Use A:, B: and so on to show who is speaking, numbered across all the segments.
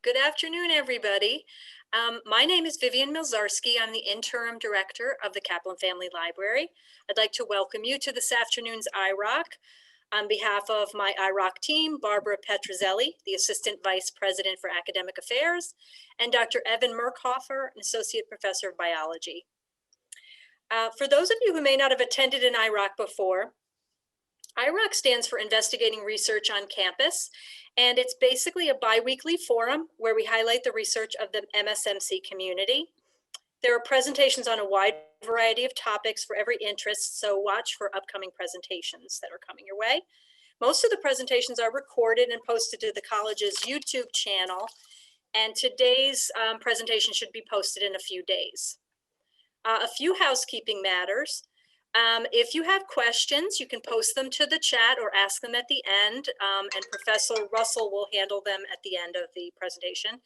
A: Good afternoon, everybody. My name is Vivian Milzarski. I'm the interim director of the Kaplan Family Library. I'd like to welcome you to this afternoon's iROC. On behalf of my iROC team, Barbara Petrozelli, the Assistant Vice President for Academic Affairs, and Dr. Evan Merkhofer, an Associate Professor of Biology. For those of you who may not have attended an iROC before, iROC stands for Investigating Research on Campus, and it's basically a bi-weekly forum where we highlight the research of the MSMC community. There are presentations on a wide variety of topics for every interest, so watch for upcoming presentations that are coming your way. Most of the presentations are recorded and posted to the college's YouTube channel, and today's presentation should be posted in a few days. A few housekeeping matters. If you have questions, you can post them to the chat or ask them at the end, and Professor Russell will handle them at the end of the presentation.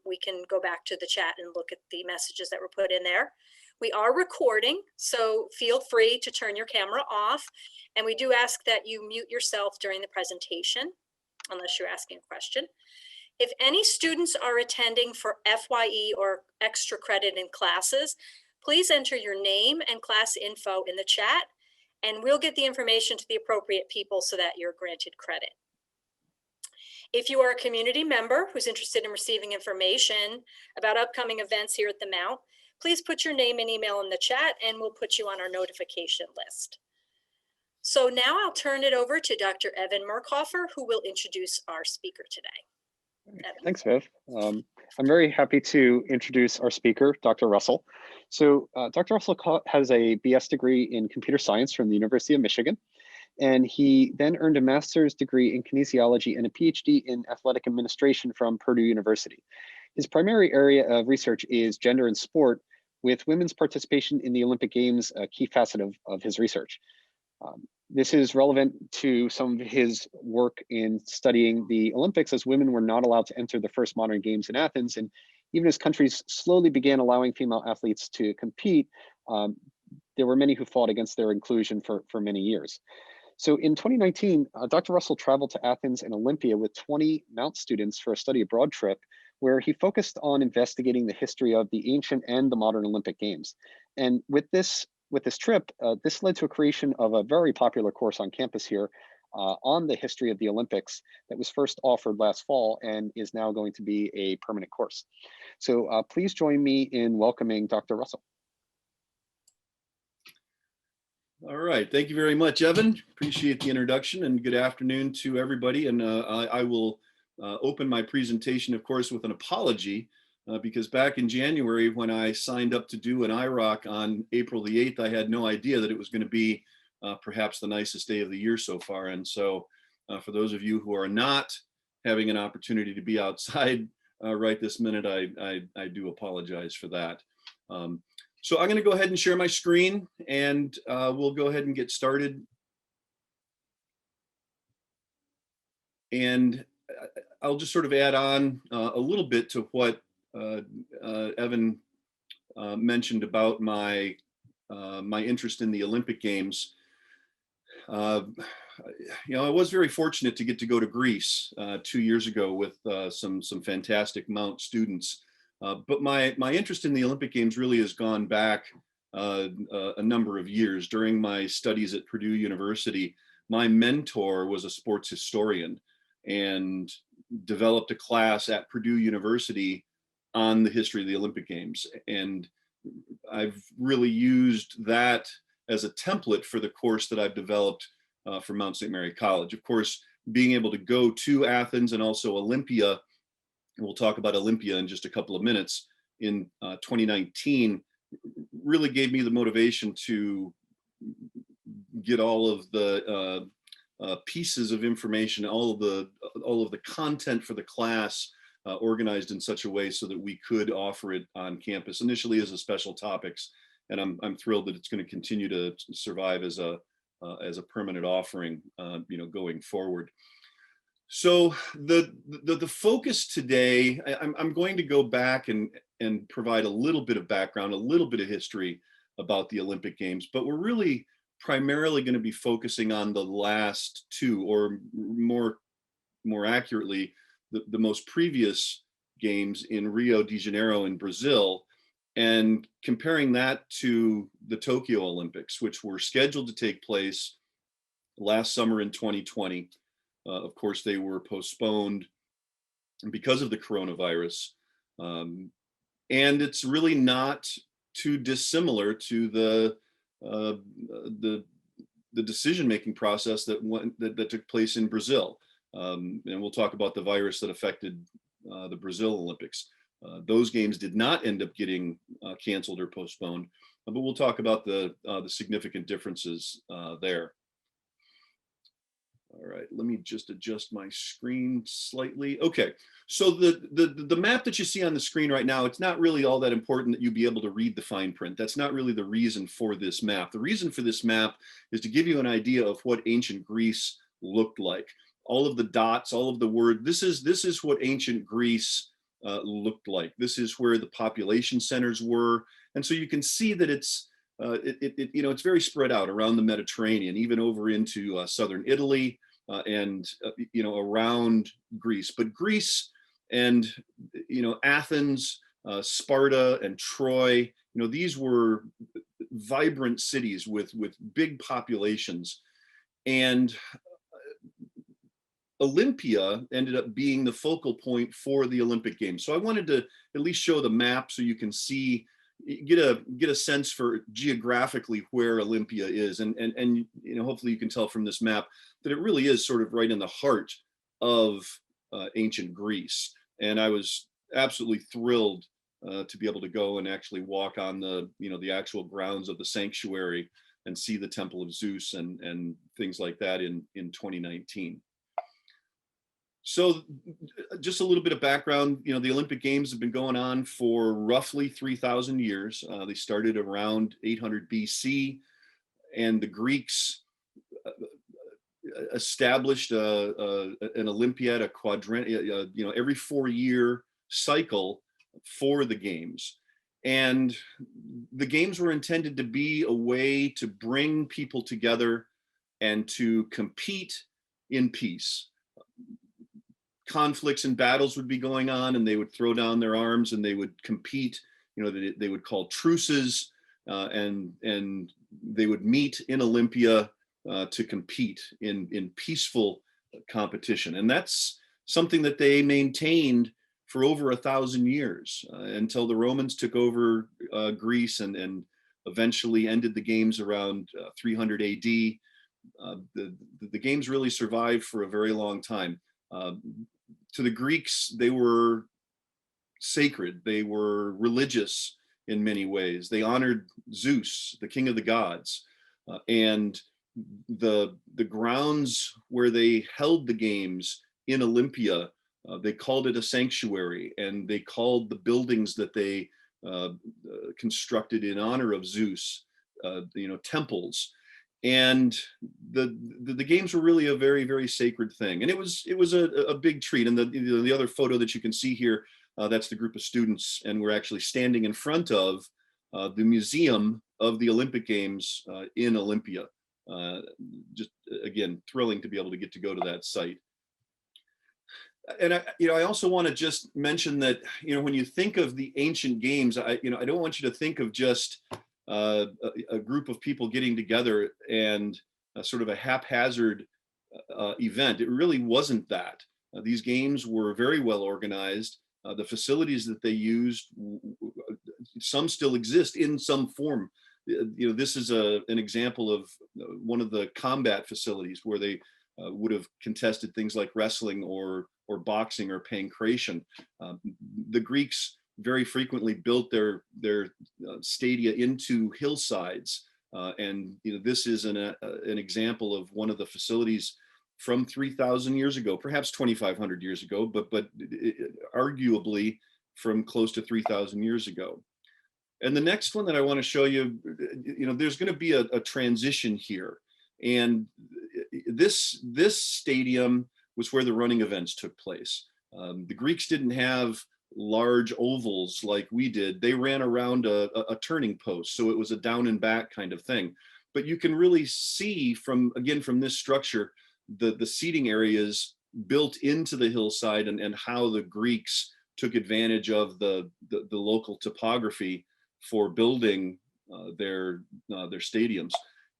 A: We can go back to the chat and look at the messages that were put in there. We are recording, so feel free to turn your camera off, and we do ask that you mute yourself during the presentation, unless you're asking a question. If any students are attending for FYE or extra credit in classes, please enter your name and class info in the chat, and we'll get the information to the appropriate people so that you're granted credit. If you are a community member who's interested in receiving information about upcoming events here at the Mount, please put your name and email in the chat and we'll put you on our notification list. So now I'll turn it over to Dr. Evan Merkhofer, who will introduce our speaker today. Evan.
B: Thanks, Viv. I'm very happy to introduce our speaker, Dr. Russell. So Dr. Russell has a BS degree in computer science from the University of Michigan, and he then earned a master's degree in kinesiology and a PhD in athletic administration from Purdue University. His primary area of research is gender and sport, with women's participation in the Olympic Games a key facet of his research. This is relevant to some of his work in studying the Olympics, as women were not allowed to enter the first modern games in Athens. And even as countries slowly began allowing female athletes to compete, there were many who fought against their inclusion for many years. So in 2019, Dr. Russell traveled to Athens and Olympia with 20 Mount students for a study abroad trip, where he focused on investigating the history of the ancient and the modern Olympic Games. And with this trip, this led to a creation of a very popular course on campus here on the history of the Olympics that was first offered last fall and is now going to be a permanent course. So please join me in welcoming Dr. Russell.
C: All right, thank you very much, Evan. Appreciate the introduction, and good afternoon to everybody. And I will open my presentation, of course, with an apology. Because back in January, when I signed up to do an iROC on April the 8th, I had no idea that it was going to be perhaps the nicest day of the year so far. And so for those of you who are not having an opportunity to be outside right this minute, I do apologize for that. So I'm going to go ahead and share my screen, and we'll go ahead and get started. And I'll just sort of add on a little bit to what Evan mentioned about my interest in the Olympic Games. I was very fortunate to get to go to Greece 2 years ago with some fantastic Mount students. But my interest in the Olympic Games really has gone back a number of years. During my studies at Purdue University, my mentor was a sports historian and developed a class at Purdue University on the history of the Olympic Games. And I've really used that as a template for the course that I've developed for Mount St. Mary College. Of course, being able to go to Athens and also Olympia, and we'll talk about Olympia in just a couple of minutes, in 2019, really gave me the motivation to get all of the pieces of information, all of the content for the class organized in such a way so that we could offer it on campus, initially as a special topics. And I'm thrilled that it's going to continue to survive as a permanent offering, going forward. So the focus today, I'm going to go back and provide a little bit of background, a little bit of history about the Olympic Games, but we're really primarily going to be focusing on the last two, or more accurately, the most previous games in Rio de Janeiro in Brazil, and comparing that to the Tokyo Olympics, which were scheduled to take place last summer in 2020. Of course, they were postponed because of the coronavirus. And it's really not too dissimilar to the decision-making process that took place in Brazil. And we'll talk about the virus that affected the Brazil Olympics. Those games did not end up getting canceled or postponed, but we'll talk about the significant differences there. All right, let me just adjust my screen slightly. Okay, so the map that you see on the screen right now, it's not really all that important that you be able to read the fine print. That's not really the reason for this map. The reason for this map is to give you an idea of what ancient Greece looked like. All of the dots, all of the word, this is what ancient Greece looked like. This is where the population centers were. And so you can see that it's very spread out around the Mediterranean, even over into southern Italy and around Greece. But Greece and Athens, Sparta, and Troy, these were vibrant cities with big populations. And Olympia ended up being the focal point for the Olympic Games. So I wanted to at least show the map so you can see, get a sense for geographically where Olympia is, and hopefully you can tell from this map that it really is sort of right in the heart of ancient Greece. And I was absolutely thrilled to be able to go and actually walk on the actual grounds of the sanctuary and see the Temple of Zeus and things like that in 2019. So just a little bit of background, the Olympic Games have been going on for roughly 3,000 years. They started around 800 BC, and the Greeks established an Olympiad, a quadrant, every 4-year cycle for the Games. And the Games were intended to be a way to bring people together and to compete in peace. Conflicts and battles would be going on, and they would throw down their arms and they would compete. They would call truces, and they would meet in Olympia to compete in peaceful competition. And that's something that they maintained for over 1,000 years until the Romans took over Greece and eventually ended the Games around 300 AD. The Games really survived for a very long time. To the Greeks, they were sacred. They were religious in many ways. They honored Zeus, the king of the gods, and the grounds where they held the Games in Olympia, they called it a sanctuary, and they called the buildings that they constructed in honor of Zeus, temples. And the Games were really a very, very sacred thing, and it was a big treat. And the other photo that you can see here, that's the group of students, and we're actually standing in front of the museum of the Olympic Games in Olympia. Just again, thrilling to be able to get to go to that site. And I also want to just mention that when you think of the ancient Games, I don't want you to think of just a group of people getting together and sort of a haphazard event. It really wasn't that. These Games were very well organized. The facilities that they used, some still exist in some form. This is an example of one of the combat facilities where they would have contested things like wrestling or boxing or pancration. The Greeks very frequently built their stadia into hillsides, and this is an example of one of the facilities from 3,000 years ago, perhaps 2,500 years ago, but arguably from close to 3,000 years ago. And the next one that I want to show you, there's going to be a transition here, and this stadium was where the running events took place. The Greeks didn't have large ovals like we did. They ran around a turning post, so it was a down and back kind of thing. But you can really see from this structure the seating areas built into the hillside, and how the Greeks took advantage of the local topography for building their stadiums.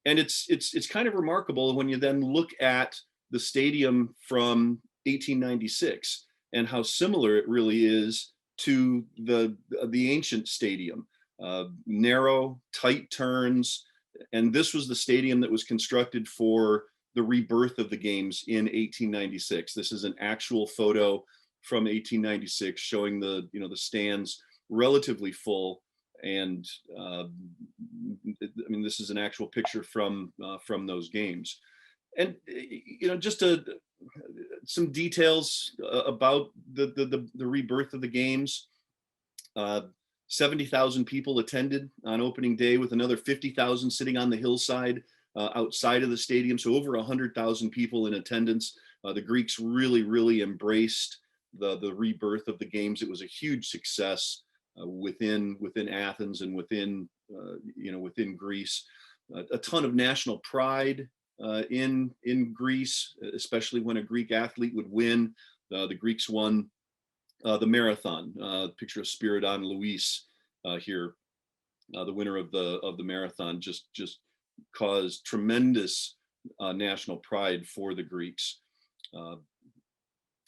C: And it's kind of remarkable when you then look at the stadium from 1896 and how similar it really is to the ancient stadium. Narrow, tight turns, and this was the stadium that was constructed for the rebirth of the games in 1896. This is an actual photo from 1896 showing the stands relatively full, and I mean, this is an actual picture from those games. And just some details about the rebirth of the games. 70,000 people attended on opening day, with another 50,000 sitting on the hillside outside of the stadium. So over 100,000 people in attendance. The Greeks really embraced the rebirth of the games. It was a huge success within Athens and within Greece. A ton of national pride in Greece, especially when a Greek athlete would win. The Greeks won the marathon. Picture of Spiridon Luis here, the winner of the marathon, just caused tremendous national pride for the Greeks.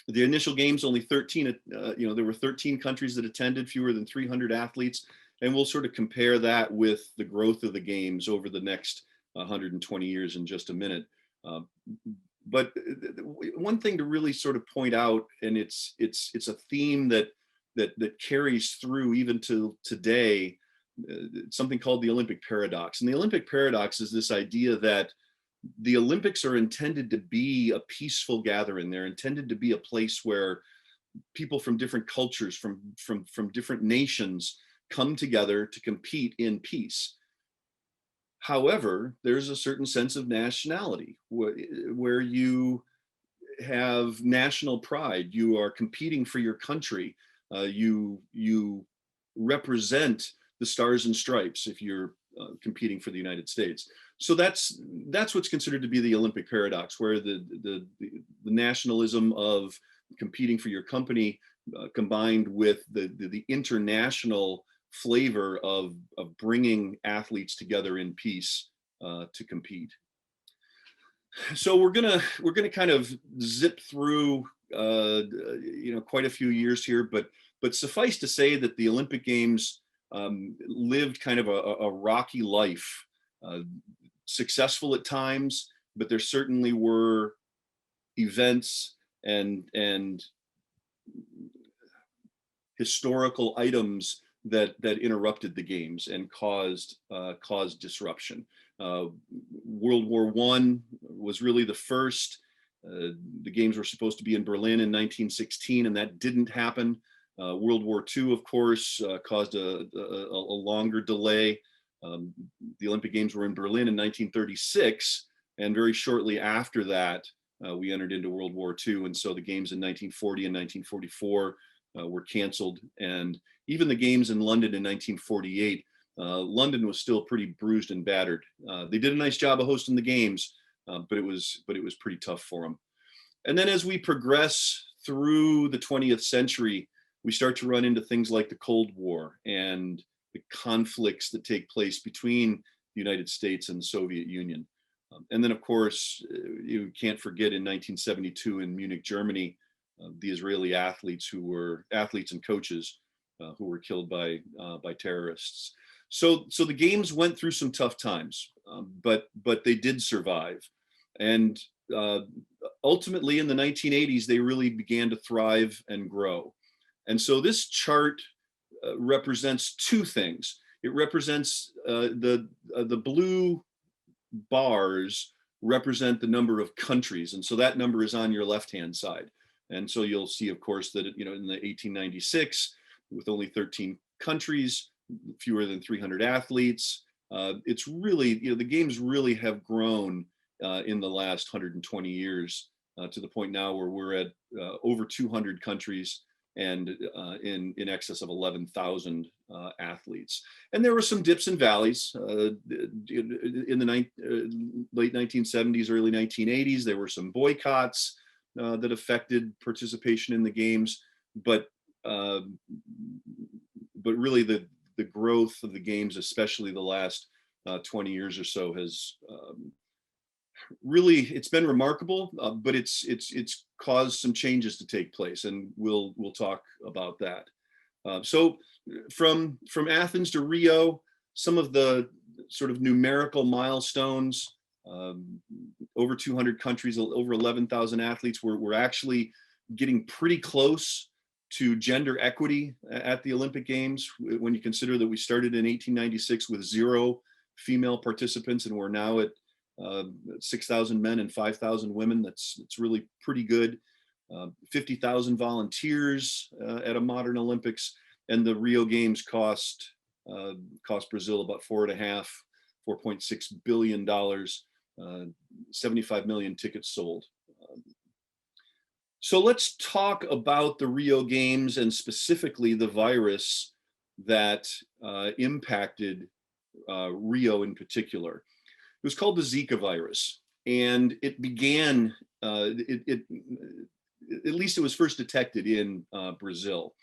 C: The initial games, only 13, there were 13 countries that attended, fewer than 300 athletes. And we'll sort of compare that with the growth of the games over the next 120 years in just a minute. But one thing to really sort of point out, and it's a theme that carries through even to today, something called the Olympic paradox. And the Olympic paradox is this idea that the Olympics are intended to be a peaceful gathering. They're intended to be a place where people from different cultures, from different nations, come together to compete in peace. However, there's a certain sense of nationality where you have national pride. You are competing for your country. You represent the stars and stripes if you're competing for the United States. So that's what's considered to be the Olympic paradox, where the nationalism of competing for your company combined with the international flavor of bringing athletes together in peace to compete. So we're gonna kind of zip through quite a few years here, but suffice to say that the Olympic Games lived kind of a rocky life, successful at times, but there certainly were events and historical items that interrupted the games and caused disruption. World War I was really the first. The games were supposed to be in Berlin in 1916, and that didn't happen. World War II, of course, caused a longer delay. The Olympic Games were in Berlin in 1936, and very shortly after that, we entered into World War II, and so the games in 1940 and 1944 were canceled, and even the games in London in 1948, London was still pretty bruised and battered. They did a nice job of hosting the games, but it was pretty tough for them. And then as we progress through the 20th century, we start to run into things like the Cold War and the conflicts that take place between the United States and the Soviet Union. And then, of course, you can't forget in 1972 in Munich, Germany, the Israeli athletes and coaches who were killed by terrorists. So the games went through some tough times, but they did survive. And ultimately in the 1980s, they really began to thrive and grow. And so this chart represents two things. It represents the blue bars represent the number of countries. And so that number is on your left-hand side. And so you'll see, of course, that, in the 1896, with only 13 countries, fewer than 300 athletes, it's really, the games really have grown in the last 120 years to the point now where we're at over 200 countries and in excess of 11,000 athletes. And there were some dips and valleys in the late 1970s, early 1980s. There were some boycotts. that affected participation in the games, but really the growth of the games, especially the last 20 years or so, has really, it's been remarkable, but it's caused some changes to take place, and we'll talk about that. So from Athens to Rio, some of the sort of numerical milestones, over 200 countries, over 11,000 athletes. We're actually getting pretty close to gender equity at the Olympic Games, when you consider that we started in 1896 with 0 female participants, and we're now at 6,000 men and 5,000 women. That's really pretty good. 50,000 volunteers at a modern Olympics, and the Rio Games cost Brazil about $4.6 billion, 75 million tickets sold. So let's talk about the Rio Games, and specifically the virus that impacted Rio in particular. It was called the Zika virus, and it began, at least it was first detected in Brazil.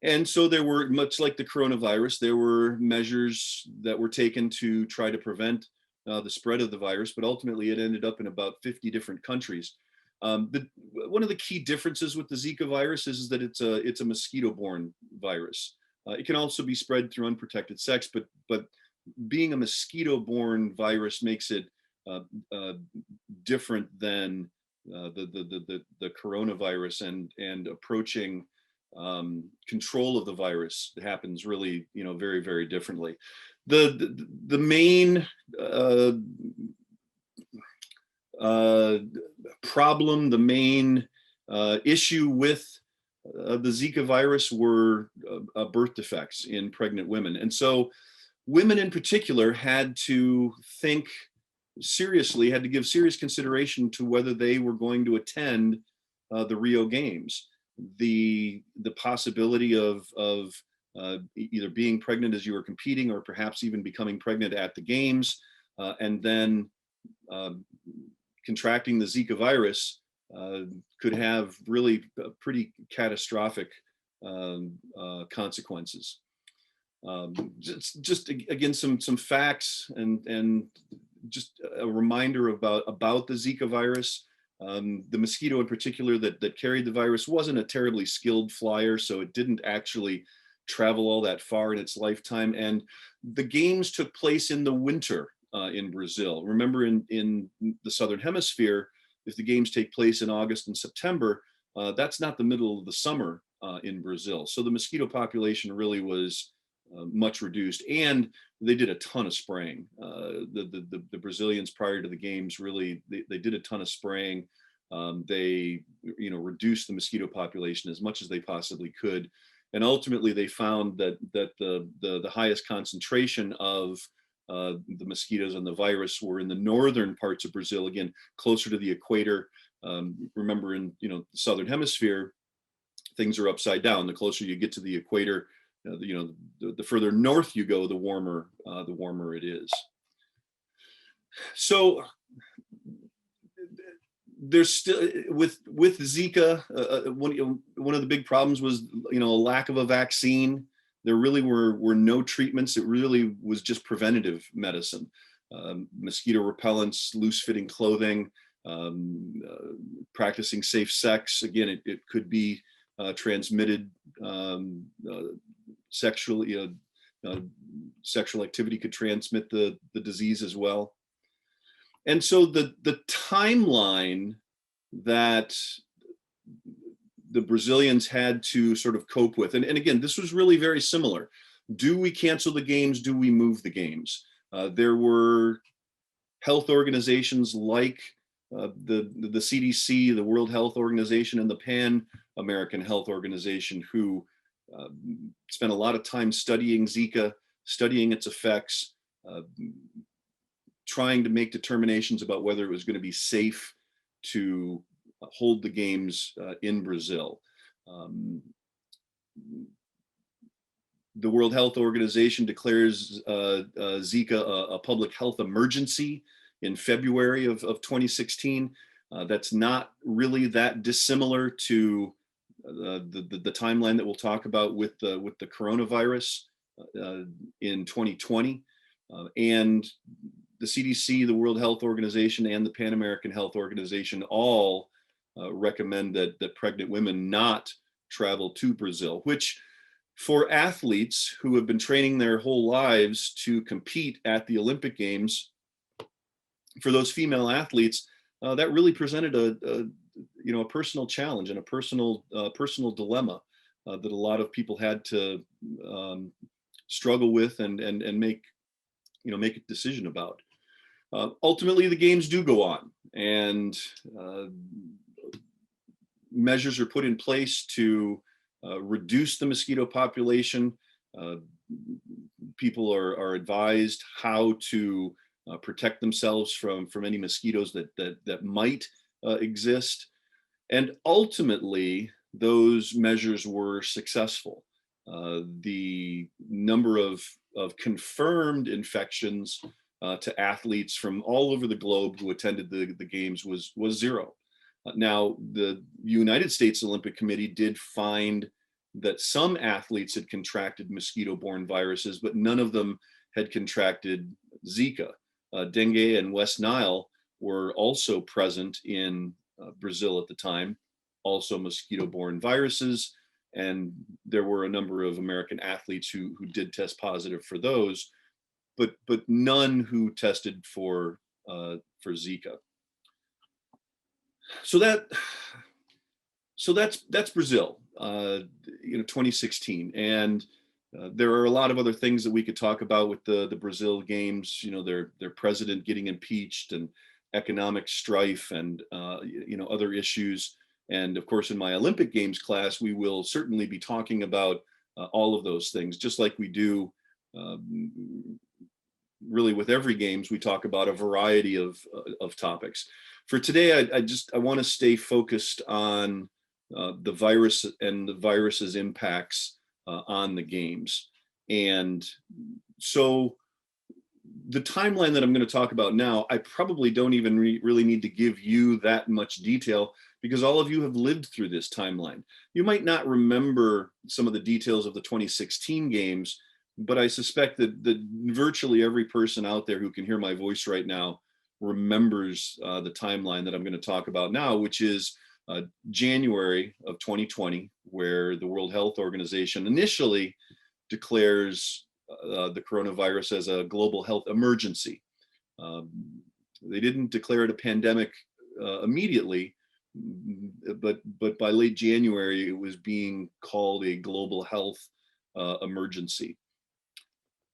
C: And so there were, much like the coronavirus, there were measures that were taken to try to prevent the spread of the virus, but ultimately it ended up in about 50 different countries. One of the key differences with the Zika virus is that it's a mosquito-borne virus. It can also be spread through unprotected sex, but being a mosquito-borne virus makes it different than the coronavirus, and approaching control of the virus happens really, very, very differently. The main problem, the main issue with the Zika virus were birth defects in pregnant women. And so women in particular had to think seriously, had to give serious consideration to whether they were going to attend the Rio Games. The possibility of either being pregnant as you were competing, or perhaps even becoming pregnant at the games, and then contracting the Zika virus could have really pretty catastrophic consequences. Just again, some facts, and just a reminder about the Zika virus. The mosquito in particular that carried the virus wasn't a terribly skilled flyer, so it didn't actually travel all that far in its lifetime. And the games took place in the winter in Brazil. Remember, in the Southern Hemisphere, if the games take place in August and September, that's not the middle of the summer in Brazil. So the mosquito population really was much reduced, and they did a ton of spraying. The Brazilians, prior to the games, really they did a ton of spraying. They reduced the mosquito population as much as they possibly could, and ultimately they found that the highest concentration of the mosquitoes and the virus were in the northern parts of Brazil, again closer to the equator. Remember, in the Southern Hemisphere, things are upside down. The closer you get to the equator, the further north you go, the warmer it is. So there's still, with Zika, one of the big problems was a lack of a vaccine. There really were no treatments. It really was just preventative medicine, mosquito repellents, loose-fitting clothing, practicing safe sex. Again, it could be transmitted sexually. Sexual activity could transmit the disease as well. And so the timeline that the Brazilians had to sort of cope with, and again, this was really very similar. Do we cancel the games? Do we move the games? There were health organizations like the CDC, the World Health Organization, and the Pan American Health Organization, who spent a lot of time studying Zika, studying its effects, trying to make determinations about whether it was going to be safe to hold the games in Brazil. The World Health Organization declares Zika a public health emergency in February of 2016. That's not really that dissimilar to the timeline that we'll talk about with the coronavirus in 2020. And the CDC, the World Health Organization, and the Pan American Health Organization all recommend that pregnant women not travel to Brazil, which for athletes who have been training their whole lives to compete at the Olympic Games, for those female athletes, that really presented a personal challenge and a personal dilemma that a lot of people had to struggle with and make a decision about. Ultimately, the games do go on, and measures are put in place to reduce the mosquito population. People are advised how to protect themselves from any mosquitoes that might exist. And ultimately, those measures were successful. The number of confirmed infections to athletes from all over the globe who attended the games was zero. Now, the United States Olympic Committee did find that some athletes had contracted mosquito-borne viruses, but none of them had contracted Zika. Dengue and West Nile were also present in Brazil at the time, also mosquito-borne viruses, and there were a number of American athletes who did test positive for those, but none who tested for Zika. So that's Brazil, 2016, and there are a lot of other things that we could talk about with the Brazil games. Their president getting impeached, and economic strife, and other issues. And of course, in my Olympic Games class, we will certainly be talking about all of those things, just like we do really with every games. We talk about a variety of topics. For today, I want to stay focused on the virus and the virus's impacts on the games. And so the timeline that I'm going to talk about now, I probably don't even really need to give you that much detail, because all of you have lived through this timeline. You might not remember some of the details of the 2016 games, but I suspect that virtually every person out there who can hear my voice right now remembers the timeline that I'm going to talk about now, which is January of 2020, where the World Health Organization initially declares the coronavirus as a global health emergency. They didn't declare it a pandemic immediately, but by late January, it was being called a global health emergency.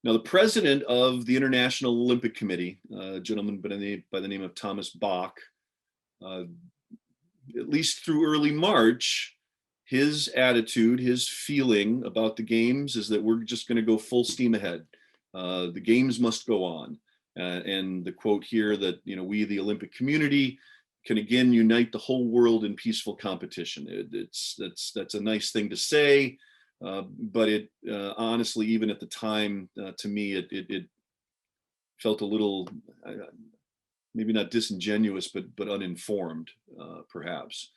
C: Now, the president of the International Olympic Committee, a gentleman by the name of Thomas Bach, at least through early March, his attitude, his feeling about the games is that we're just going to go full steam ahead. The games must go on. And the quote here that, we, the Olympic community, can again unite the whole world in peaceful competition. That's a nice thing to say, but it honestly, even at the time, to me, it felt a little, maybe not disingenuous, but uninformed, perhaps.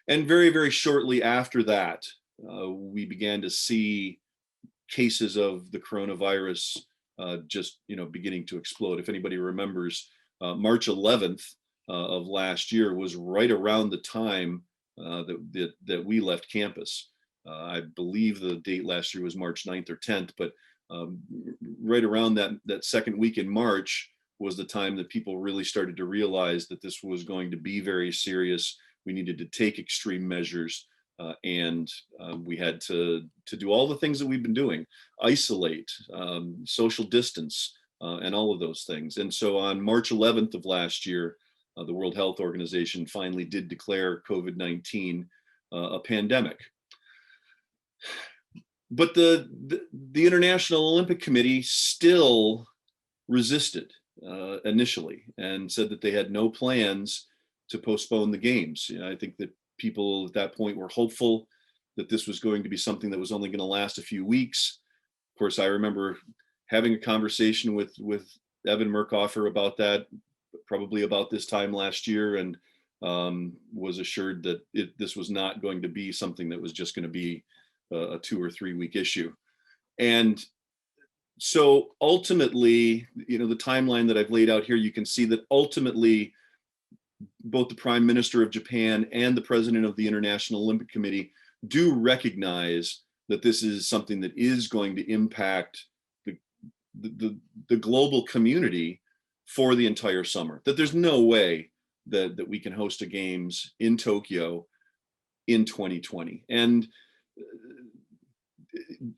C: And very, very shortly after that, we began to see cases of the coronavirus just beginning to explode. If anybody remembers, March 11th of last year was right around the time that we left campus. I believe the date last year was March 9th or 10th, but right around that second week in March was the time that people really started to realize that this was going to be very serious. We needed to take extreme measures, and we had to do all the things that we've been doing: isolate, social distance, and all of those things. And so on March 11th of last year, the World Health Organization finally did declare COVID-19 a pandemic. But the International Olympic Committee still resisted initially and said that they had no plans to postpone the games. I think that people at that point were hopeful that this was going to be something that was only going to last a few weeks. Of course, I remember having a conversation with Evan Murkoffer about that, probably about this time last year, and was assured that this was not going to be something that was just going to be a 2 or 3 week issue. And so ultimately, the timeline that I've laid out here, you can see that ultimately both the Prime Minister of Japan and the President of the International Olympic Committee do recognize that this is something that is going to impact the global community for the entire summer, that there's no way that we can host a games in Tokyo in 2020. And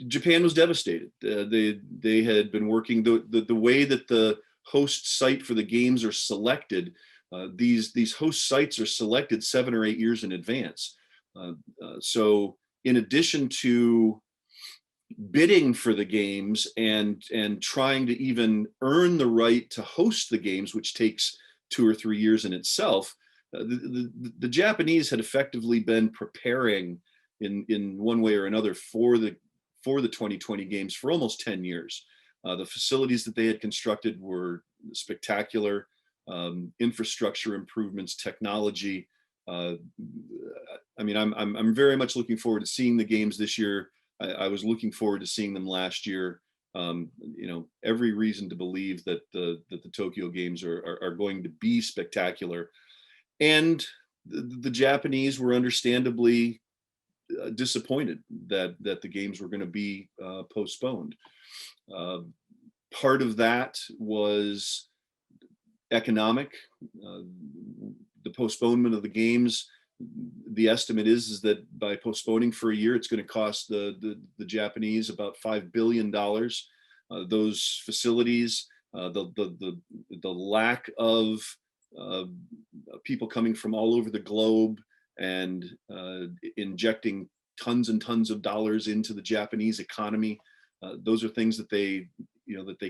C: Japan was devastated. They had been working the way that the host site for the games are selected. These host sites are selected 7 or 8 years in advance. So in addition to bidding for the games and trying to even earn the right to host the games, which takes 2 or 3 years in itself, the Japanese had effectively been preparing in one way or another for the 2020 games for almost 10 years. The facilities that they had constructed were spectacular. Infrastructure improvements, technology. I mean, I'm very much looking forward to seeing the games this year. I was looking forward to seeing them last year. Every reason to believe that the Tokyo Games are going to be spectacular. And the Japanese were understandably disappointed that the games were going to be postponed. Part of that was economic. The postponement of the games, the estimate is that by postponing for a year, it's going to cost the Japanese about $5 billion. Those facilities, the lack of people coming from all over the globe and injecting tons and tons of dollars into the Japanese economy, those are things that they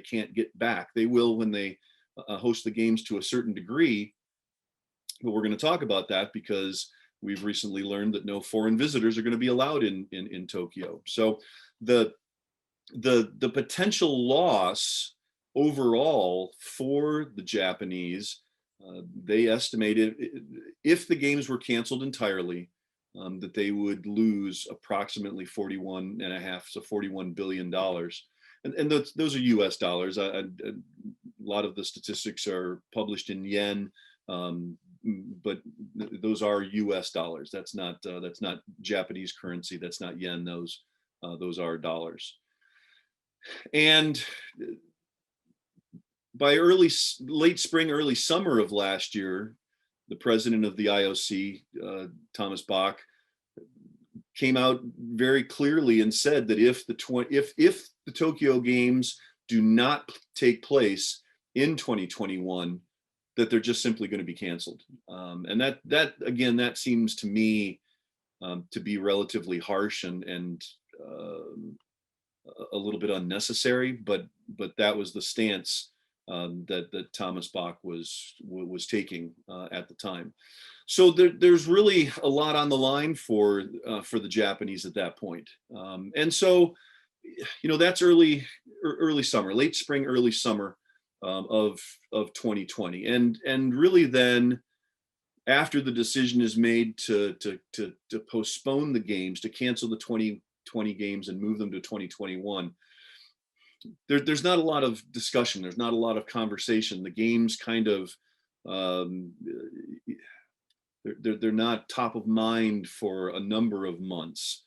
C: can't get back. They will when they host the games to a certain degree, but we're going to talk about that because we've recently learned that no foreign visitors are going to be allowed in Tokyo. So the potential loss overall for the Japanese, they estimated if the games were canceled entirely, that they would lose approximately $41.5 to $41 billion. And those are US dollars. A lot of the statistics are published in yen, but those are US dollars. That's not Japanese currency. That's not yen. Those are dollars. And by late spring, early summer of last year, the president of the IOC, Thomas Bach, came out very clearly and said that if the Tokyo Games do not take place in 2021, that they're just simply going to be canceled. And that seems to me to be relatively harsh and a little bit unnecessary, but that was the stance that Thomas Bach was taking at the time. So there's really a lot on the line for the Japanese at that point. And so, that's early summer, late spring, early summer of 2020. And really then after the decision is made to postpone the games, to cancel the 2020 games and move them to 2021, there's not a lot of discussion. There's not a lot of conversation. The games kind of, they're not top of mind for a number of months.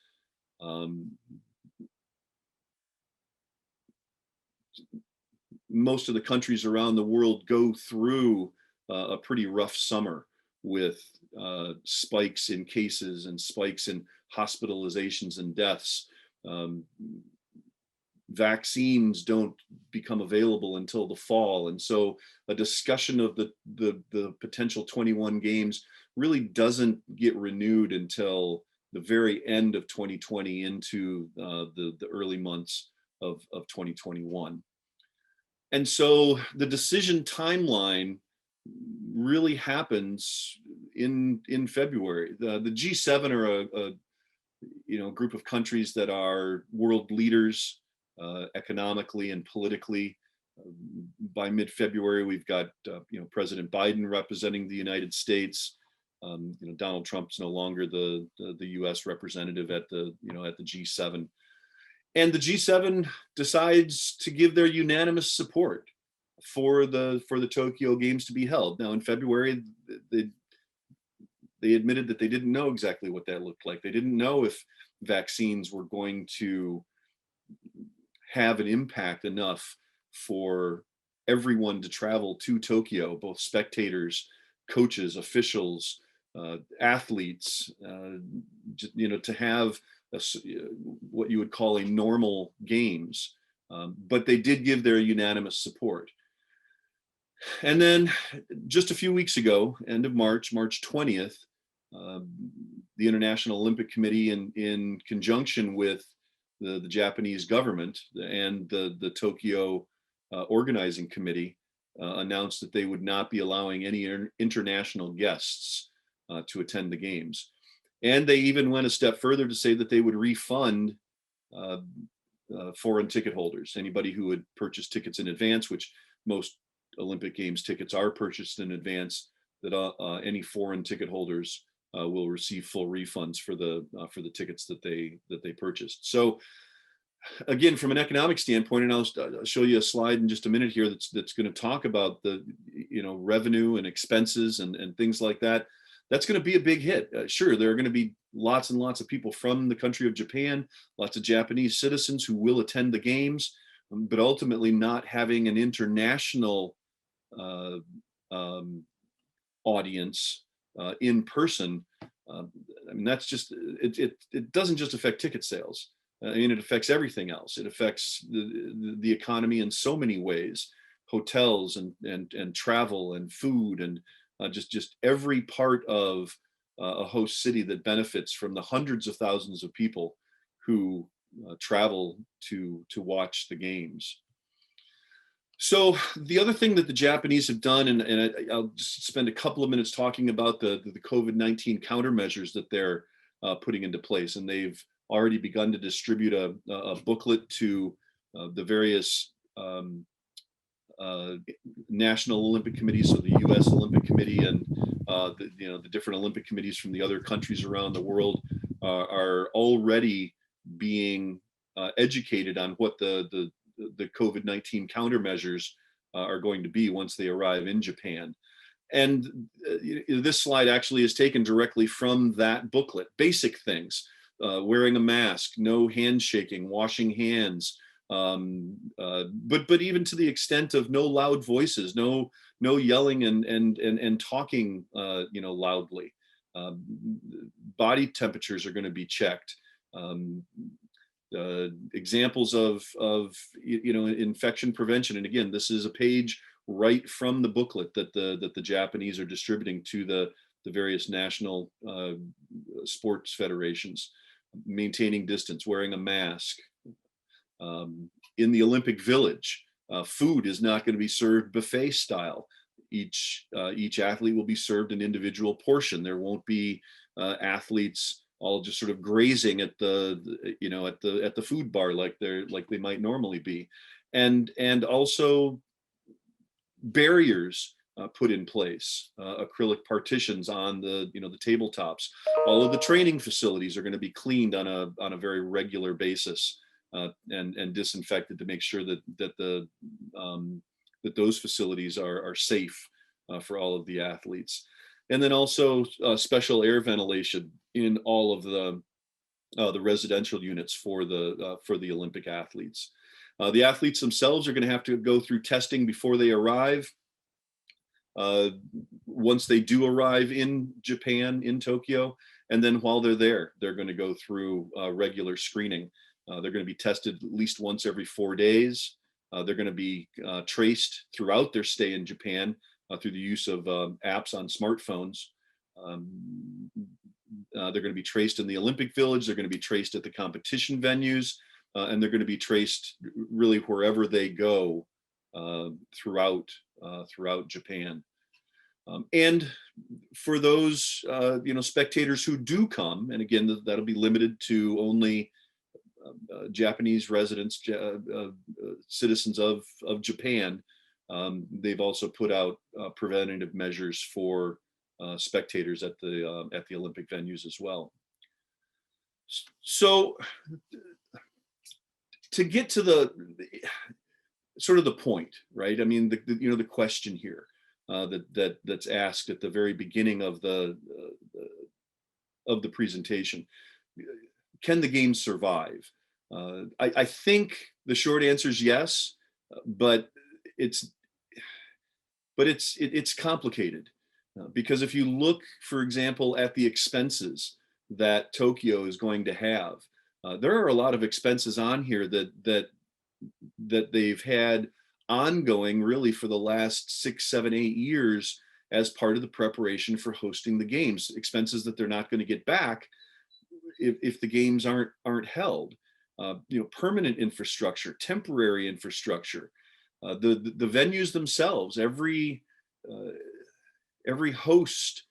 C: Most of the countries around the world go through a pretty rough summer with spikes in cases and spikes in hospitalizations and deaths. Vaccines don't become available until the fall. And so a discussion of the potential 21 games really doesn't get renewed until the very end of 2020 into the early months of 2021. And so the decision timeline really happens in February. The G7 are a group of countries that are world leaders economically and politically. By mid-February, we've got President Biden representing the United States. Donald Trump's no longer the U.S. representative at the G7, and the G7 decides to give their unanimous support for the Tokyo Games to be held. Now in February, they admitted that they didn't know exactly what that looked like. They didn't know if vaccines were going to have an impact enough for everyone to travel to Tokyo, both spectators, coaches, officials, athletes, to have what you would call a normal games. But they did give their unanimous support. And then just a few weeks ago, end of March 20th, the International Olympic Committee, in conjunction with the Japanese government and the Tokyo organizing committee, announced that they would not be allowing any international guests to attend the games. And they even went a step further to say that they would refund foreign ticket holders, anybody who had purchased tickets in advance, which most Olympic Games tickets are purchased in advance, that any foreign ticket holders will receive full refunds for the tickets that they purchased. So again, from an economic standpoint, and I'll show you a slide in just a minute here that's going to talk about the revenue and expenses and things like that. That's going to be a big hit. Sure, there are going to be lots and lots of people from the country of Japan, lots of Japanese citizens who will attend the games, but ultimately not having an international audience in person. I mean, that's just it doesn't just affect ticket sales. I mean, it affects everything else. It affects the economy in so many ways: hotels and travel and food and just every part of a host city that benefits from the hundreds of thousands of people who travel to watch the games. So the other thing that the Japanese have done, and I'll just spend a couple of minutes talking about the COVID-19 countermeasures that they're putting into place, and they've already begun to distribute a booklet to the various national Olympic committees, so the U.S. Olympic Committee and the different Olympic committees from the other countries around the world are already being educated on what the COVID-19 countermeasures are going to be once they arrive in Japan. And this slide actually is taken directly from that booklet. Basic things: wearing a mask, no handshaking, washing hands, but even to the extent of no loud voices, no yelling and talking loudly. Body temperatures are going to be checked. Examples of infection prevention, and again, this is a page right from the booklet that the Japanese are distributing to the various national sports federations. Maintaining distance, wearing a mask. In the Olympic Village, food is not going to be served buffet style. Each athlete will be served an individual portion. There won't be athletes all just sort of grazing at the food bar like they might normally be, and also barriers put in place, acrylic partitions on the tabletops. All of the training facilities are going to be cleaned on a very regular basis and disinfected to make sure that those facilities are safe for all of the athletes. And then also special air ventilation in all of the residential units for the Olympic athletes. The athletes themselves are going to have to go through testing before they arrive. Once they do arrive in Japan, in Tokyo, and then while they're there, they're going to go through regular screening. They're going to be tested at least once every 4 days. They're going to be traced throughout their stay in Japan through the use of apps on smartphones. They're going to be traced in the Olympic Village. They're going to be traced at the competition venues, and they're going to be traced really wherever they go throughout Japan. And for those spectators who do come, and again that'll be limited to only Japanese residents, citizens of Japan. They've also put out preventative measures for spectators at the Olympic venues as well. So to get to the sort of the point, right? I mean, the question here that's asked at the very beginning of the presentation: can the games survive? I think the short answer is yes, but it's complicated because if you look, for example, at the expenses that Tokyo is going to have, there are a lot of expenses on here that they've had ongoing really for the last 6, 7, 8 years as part of the preparation for hosting the games. Expenses that they're not going to get back if the games aren't held. Permanent infrastructure, temporary infrastructure, the venues themselves. Every host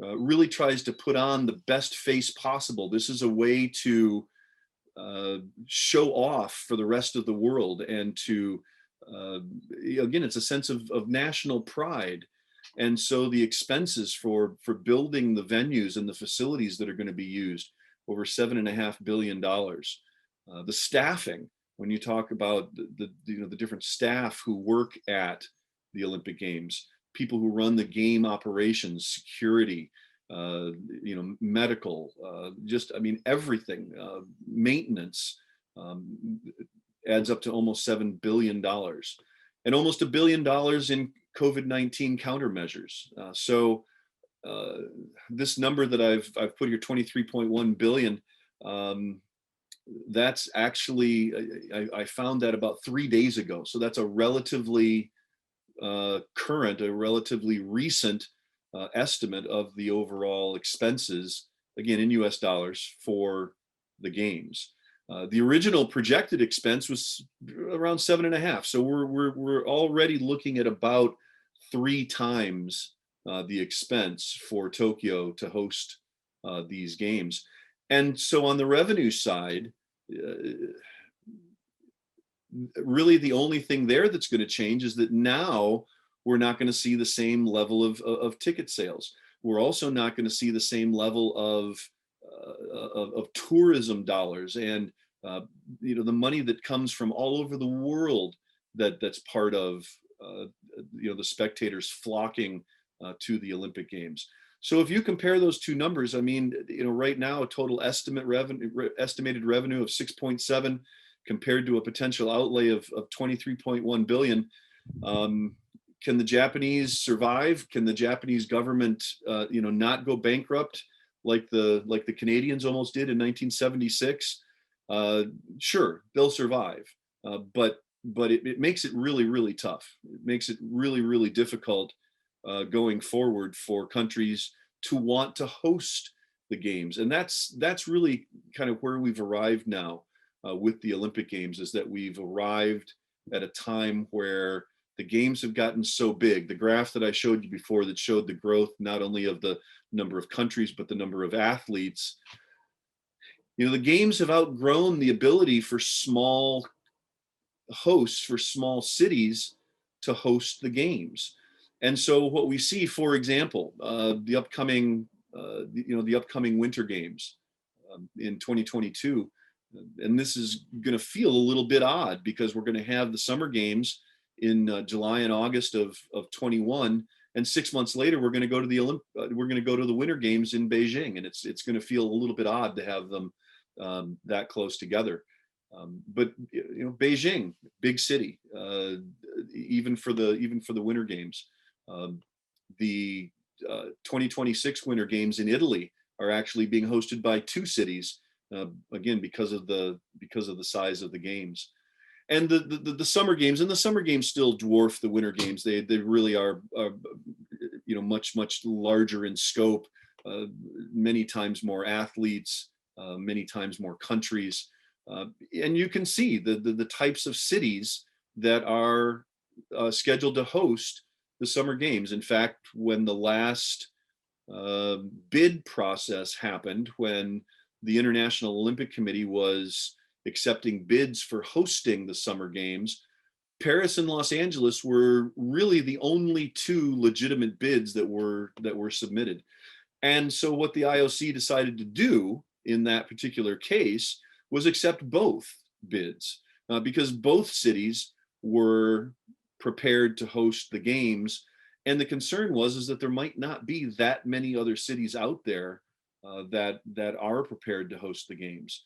C: really tries to put on the best face possible. This is a way to show off for the rest of the world, and to again, it's a sense of national pride. And so the expenses for building the venues and the facilities that are going to be used, over $7.5 billion. The staffing, when you talk about the different staff who work at the Olympic Games, people who run the game operations, security, medical, everything, maintenance, adds up to almost $7 billion, and almost $1 billion in COVID-19 countermeasures. So this number that I've put here, 23.1 billion, that's actually, I found that about 3 days ago. So that's a relatively current, a relatively recent estimate of the overall expenses, again, in US dollars, for the games. The original projected expense was around 7.5. So we're already looking at about 3 times the expense for Tokyo to host these games. And so on the revenue side, really the only thing there that's going to change is that now we're not going to see the same level of ticket sales. We're also not going to see the same level of tourism dollars and the money that comes from all over the world that's part of the spectators flocking to the Olympic Games. So if you compare those two numbers, I mean, right now a total estimated revenue of 6.7 compared to a potential outlay of 23.1 billion. Can the Japanese survive? Can the Japanese government, not go bankrupt like the Canadians almost did in 1976? Sure, they'll survive, but it makes it really, really tough. It makes it really, really difficult going forward for countries to want to host the games. And that's really kind of where we've arrived now with the Olympic Games, is that we've arrived at a time where the games have gotten so big. The graph that I showed you before that showed the growth not only of the number of countries, but the number of athletes. The games have outgrown the ability for small hosts, for small cities, to host the games. And so what we see, for example, the upcoming Winter Games in 2022, and this is going to feel a little bit odd because we're going to have the Summer Games in July and August of 21, and 6 months later we're going to go to the Winter Games in Beijing, and it's going to feel a little bit odd to have them that close together. But Beijing, big city, even for the Winter Games. The 2026 Winter Games in Italy are actually being hosted by 2 cities, again because of the size of the games. And the Summer Games, and the Summer Games still dwarf the Winter Games. They really are much larger in scope, many times more athletes, many times more countries. And you can see the types of cities that are scheduled to host the Summer Games. In fact, when the last bid process happened, when the International Olympic Committee was accepting bids for hosting the Summer Games, Paris and Los Angeles were really the only two legitimate bids that were submitted. And so what the IOC decided to do in that particular case was accept both bids, because both cities were prepared to host the games. And the concern was that there might not be that many other cities out there that are prepared to host the games.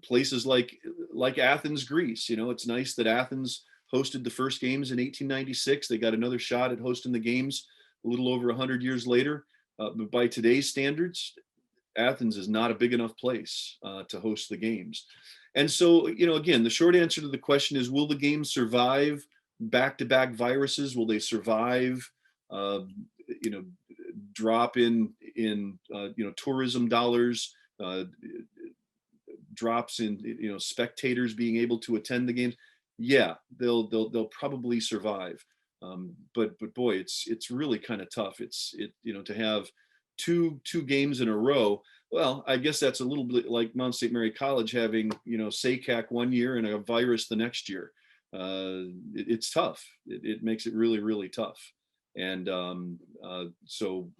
C: Places like Athens, Greece. It's nice that Athens hosted the first games in 1896. They got another shot at hosting the games a little over 100 years later. But by today's standards, Athens is not a big enough place to host the games. And so, again, the short answer to the question is, will the games survive back-to-back viruses? Will they survive, drop in tourism dollars, drops in spectators being able to attend the games? Yeah, they'll probably survive. But boy, it's really kind of tough. To have two games in a row. Well, I guess that's a little bit like Mount St. Mary College having SACAC one year and a virus the next year. It's tough. It makes it really, really tough. And so,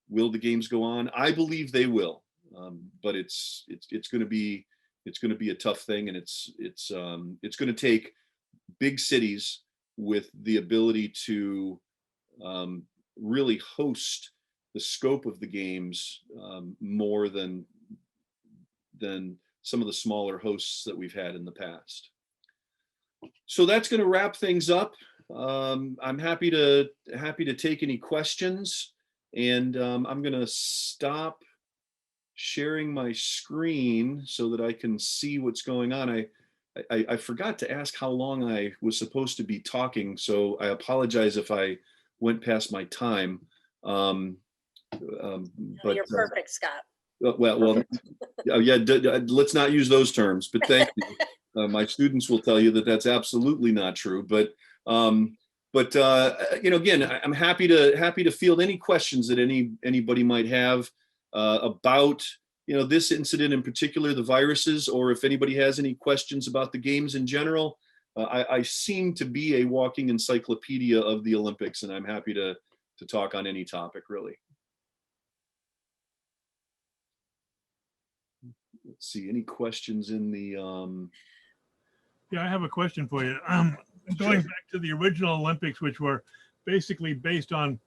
C: will the games go on? I believe they will. But it's going to be a tough thing, and it's going to take big cities with the ability to really host the scope of the games more than some of the smaller hosts that we've had in the past. So that's going to wrap things up. I'm happy to take any questions, and I'm going to stop sharing my screen so that I can see what's going on. I forgot to ask how long I was supposed to be talking, so I apologize if I went past my time. But
A: you're perfect, Scott.
C: Well, yeah. Let's not use those terms. But thank you. My students will tell you that that's absolutely not true. But again, I'm happy to field any questions that anybody might have about this incident in particular, the viruses, or if anybody has any questions about the games in general. I seem to be a walking encyclopedia of the Olympics, and I'm happy to talk on any topic, really. Let's see, any questions in the
D: Yeah, I have a question for you. Going back to the original Olympics, which were basically based on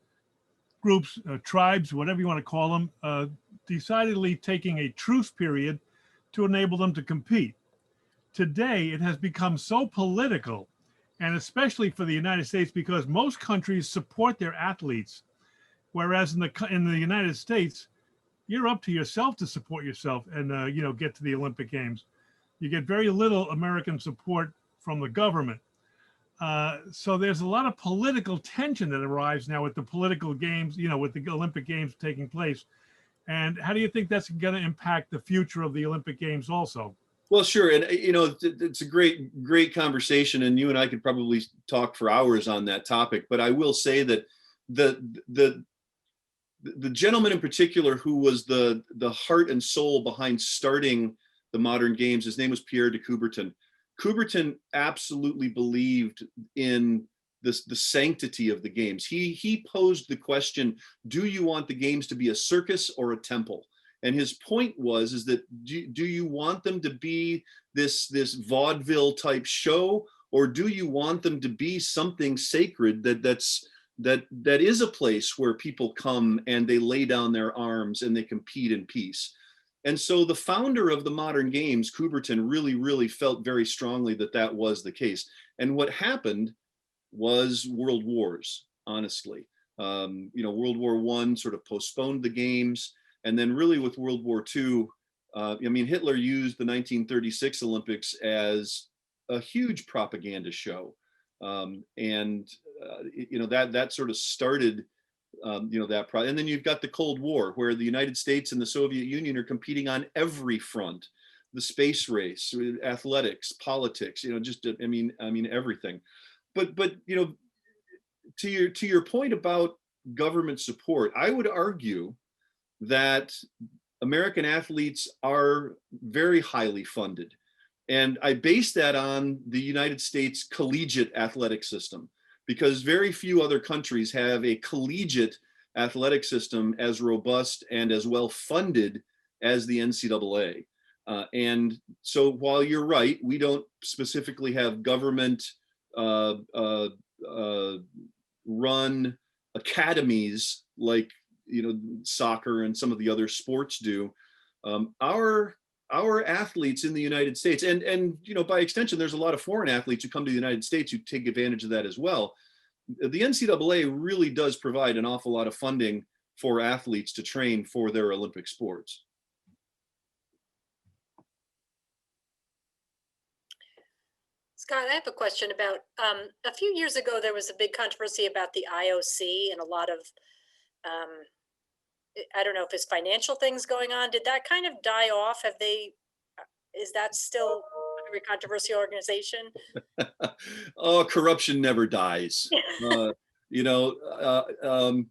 D: groups, tribes, whatever you want to call them, decidedly taking a truce period to enable them to compete. Today, it has become so political, and especially for the United States, because most countries support their athletes, whereas in the United States, you're up to yourself to support yourself and get to the Olympic Games. You get very little American support from the government. So there's a lot of political tension that arrives now with the political games, with the Olympic Games taking place. And how do you think that's going to impact the future of the Olympic Games also?
C: Well, sure. And, it's a great conversation, and you and I could probably talk for hours on that topic. But I will say that the gentleman in particular who was the heart and soul behind starting the modern games, his name was Pierre de Coubertin. Coubertin absolutely believed in the sanctity of the games. He posed the question, do you want the games to be a circus or a temple? And his point is that do you want them to be this vaudeville type show, or do you want them to be something sacred that is a place where people come and they lay down their arms and they compete in peace? And so the founder of the modern games, Coubertin, really felt very strongly that was the case. And what happened was world wars, honestly. World War I sort of postponed the games. And then really with World War II, Hitler used the 1936 Olympics as a huge propaganda show. That sort of started and then you've got the Cold War, where the United States and the Soviet Union are competing on every front: the space race, athletics, politics, everything. But to your point about government support, I would argue that American athletes are very highly funded. And I base that on the United States collegiate athletic system, because very few other countries have a collegiate athletic system as robust and as well funded as the NCAA. And so while you're right, we don't specifically have government run academies like, you know, soccer and some of the other sports do. Our athletes in the United States, and you know, by extension, there's a lot of foreign athletes who come to the United States who take advantage of that as well. The NCAA really does provide an awful lot of funding for athletes to train for their Olympic sports.
A: Scott, I have a question about, a few years ago, there was a big controversy about the IOC and a lot of, I don't know if it's financial things going on. Did that kind of die off? Is that still a very controversial organization?
C: Oh, corruption never dies. You know,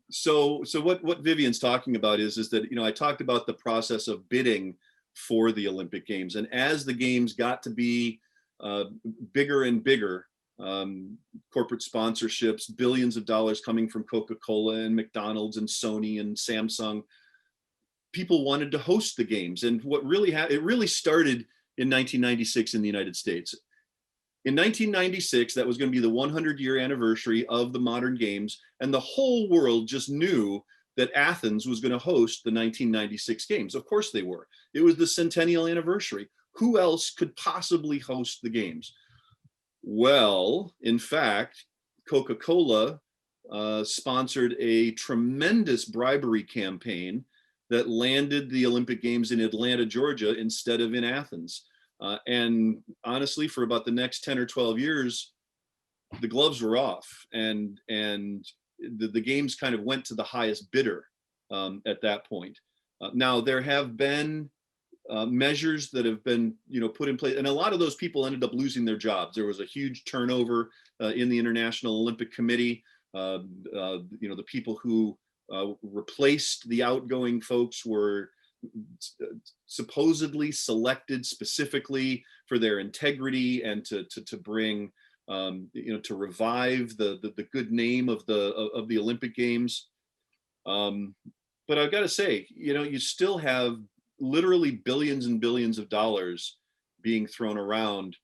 C: so what Vivian's talking about is that, you know, I talked about the process of bidding for the Olympic Games, and as the games got to be bigger and bigger, corporate sponsorships, billions of dollars coming from Coca-Cola and McDonald's and Sony and Samsung, people wanted to host the games. And what really it really started in 1996 in the United States. In 1996, that was going to be the 100-year anniversary of the modern games, and the whole world just knew that Athens was going to host the 1996 games. Of course they were. It was the centennial anniversary. Who else could possibly host the games? Well, in fact, Coca-Cola sponsored a tremendous bribery campaign that landed the Olympic Games in Atlanta, Georgia, instead of in Athens. And honestly, for about the next 10 or 12 years, the gloves were off, and the games kind of went to the highest bidder at that point. Now, there have been measures that have been, you know, put in place, and a lot of those people ended up losing their jobs. There was a huge turnover in the International Olympic Committee. You know, the people who replaced the outgoing folks were supposedly selected specifically for their integrity and to bring, you know, to revive the good name of the Olympic Games. But I've got to say, you know, you still have literally billions and billions of dollars being thrown around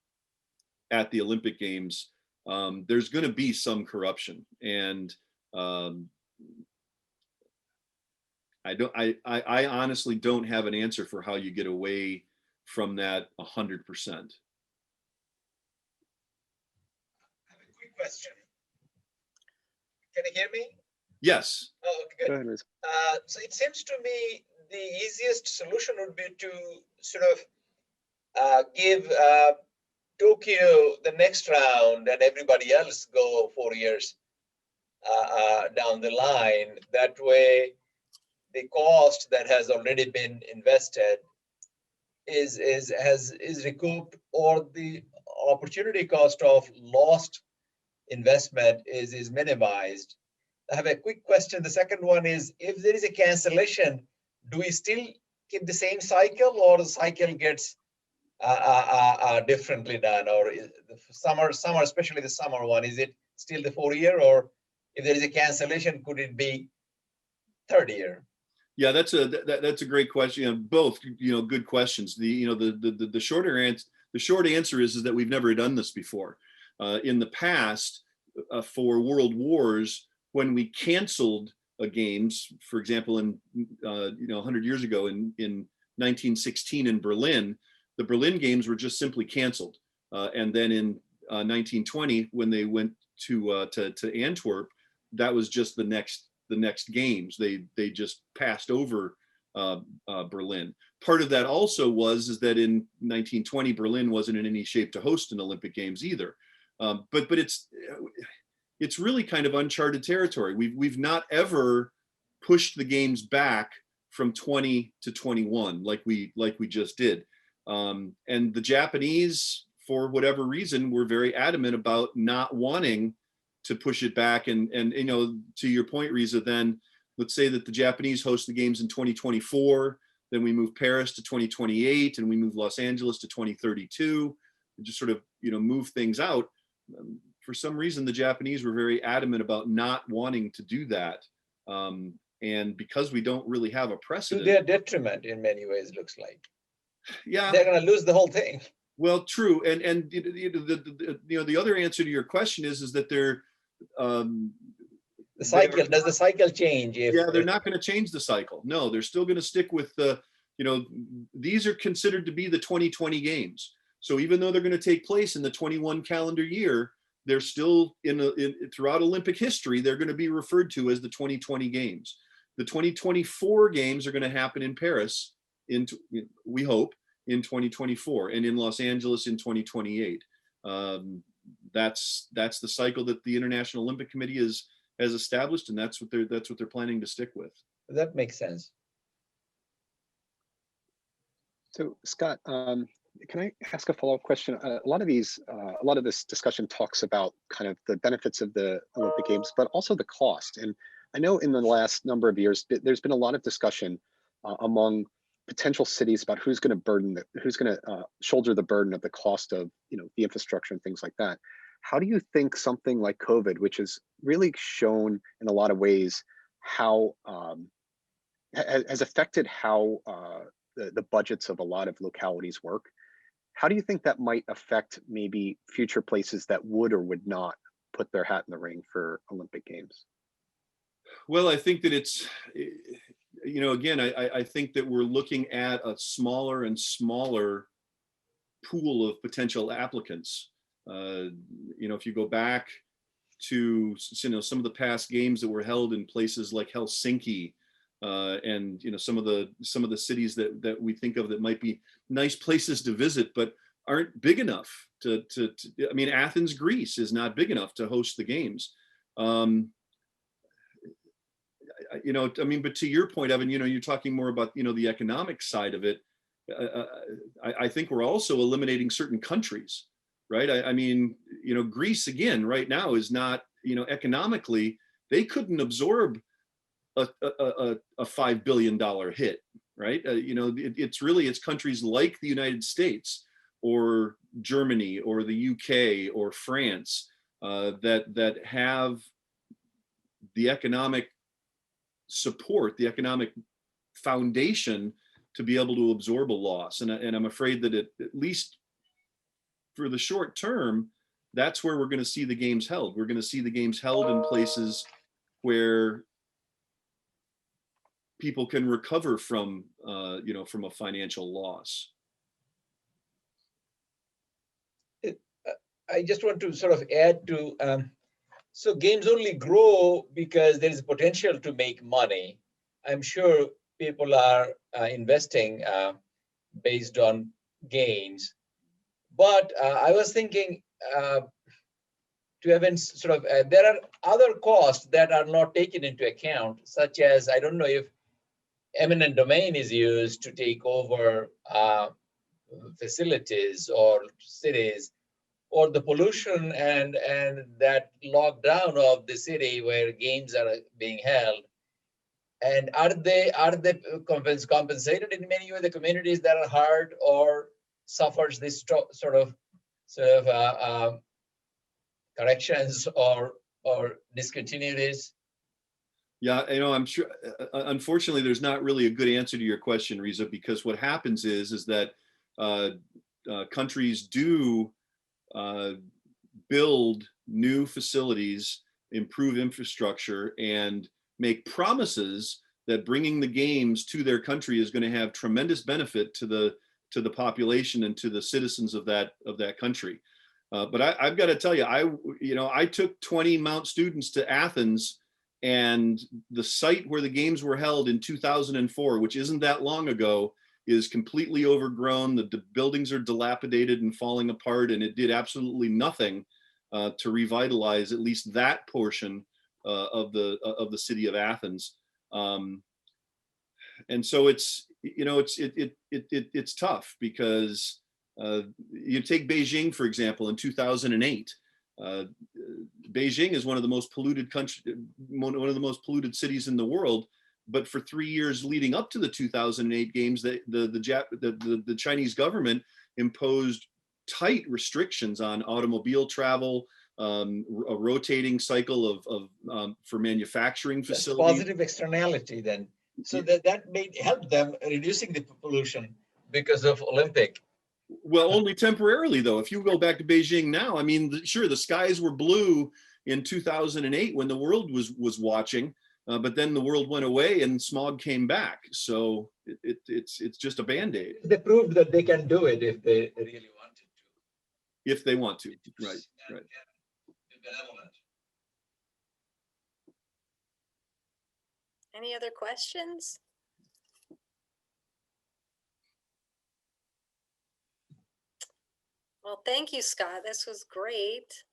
C: at the Olympic Games. There's going to be some corruption, and I honestly don't have an answer for how you get away from that 100%.
E: I have a quick question. Can you hear me?
C: Yes.
E: Oh, okay,
B: Go
E: good.
B: ahead, Riz.
E: So it seems to me the easiest solution would be to sort of give Tokyo the next round and everybody else go 4 years down the line. That way, the cost that has already been invested is recouped, or the opportunity cost of lost investment is minimized. I have a quick question. The second one is, if there is a cancellation, do we still keep the same cycle, or the cycle gets differently done? Or the summer, especially the summer one, is it still the 4 year, or if there is a cancellation, could it be third year?
C: Yeah, that's a great question. You know, both, you know, good questions. The short answer is that we've never done this before. In the past, for World Wars, when we canceled games, for example, in 100 years ago in 1916 in Berlin, the Berlin Games were just simply canceled. And then in 1920, when they went to Antwerp, that was just the next games. They just passed over Berlin. Part of that also is that in 1920, Berlin wasn't in any shape to host an Olympic Games either. But it's really kind of uncharted territory. We've not ever pushed the games back from 20 to 21 like we just did. And the Japanese, for whatever reason, were very adamant about not wanting to push it back. And you know, to your point, Riza, then let's say that the Japanese host the games in 2024. then we move Paris to 2028, and we move Los Angeles to 2032. We just sort of, move things out. For some reason, the Japanese were very adamant about not wanting to do that. And because we don't really have a
E: To
C: precedent.
E: their detriment in many ways, looks like.
C: Yeah.
E: They're going to lose the whole thing.
C: Well, true. And the other answer to your question is that they're,
E: The cycle, does the cycle change? If,
C: yeah, they're not going to change the cycle. No, they're still going to stick with the, these are considered to be the 2020 games. So even though they're going to take place in the 21 calendar year, they're still throughout Olympic history, they're going to be referred to as the 2020 games. The 2024 games are going to happen in Paris we hope in 2024, and in Los Angeles in 2028. That's the cycle that the International Olympic Committee has established, and that's what they're planning to stick with.
E: that makes sense.
B: So Scott, can I ask a follow-up question? A lot of this discussion talks about kind of the benefits of the Olympic Games, but also the cost. And I know in the last number of years, there's been a lot of discussion among potential cities about who's going to shoulder the burden of the cost of the infrastructure and things like that. How do you think something like COVID, which has really shown in a lot of ways how has affected how the budgets of a lot of localities work, how do you think that might affect maybe future places that would or would not put their hat in the ring for Olympic Games?
C: Well, I think that it's, again, I think that we're looking at a smaller and smaller pool of potential applicants. If you go back to some of the past games that were held in places like Helsinki, and some of the cities that we think of that might be nice places to visit, but aren't big enough to I mean, Athens, Greece is not big enough to host the games. But to your point, Evan, you're talking more about, the economic side of it. I think we're also eliminating certain countries, right? Greece, again, right now is not, economically, they couldn't absorb a $5 billion hit, right? It's countries like the United States or Germany or the UK or France that have the economic support, the economic foundation to be able to absorb a loss. And I'm afraid that at least for the short term, that's where we're going to see the games held. We're going to see the games held in places where people can recover from, from a financial loss.
E: I just want to sort of add to, so games only grow because there is potential to make money. I'm sure people are investing based on gains. But I was thinking to have sort of, there are other costs that are not taken into account, such as, I don't know if Eminent Domain is used to take over facilities or cities, or the pollution and that lockdown of the city where games are being held. And are they compensated in many ways, the communities that are hard or suffers this sort of corrections or discontinuities?
C: Yeah, I'm sure. Unfortunately, there's not really a good answer to your question, Riza, because what happens is that countries do build new facilities, improve infrastructure, and make promises that bringing the games to their country is going to have tremendous benefit to the population and to the citizens of that country. But I've got to tell you, I took 20 Mount students to Athens, and the site where the games were held in 2004, which isn't that long ago, is completely overgrown. The buildings are dilapidated and falling apart, and it did absolutely nothing to revitalize at least that portion of the city of Athens. And so it's tough because you take Beijing, for example, in 2008. Beijing is one of the most polluted cities in the world, but for 3 years leading up to the 2008 games, the Chinese government imposed tight restrictions on automobile travel, a rotating cycle of for manufacturing
E: That's
C: facilities.
E: positive externality then. So that may help them reducing the pollution because of Olympic.
C: Well, only temporarily though. If you go back to Beijing now, I mean, sure, the skies were blue in 2008 when the world was watching, but then the world went away and smog came back. So it's just a Band-Aid.
E: They proved that they can do it if they really wanted to.
C: If they want to, right.
E: Benevolent.
A: Any other questions? Well, thank you, Scott. This was great.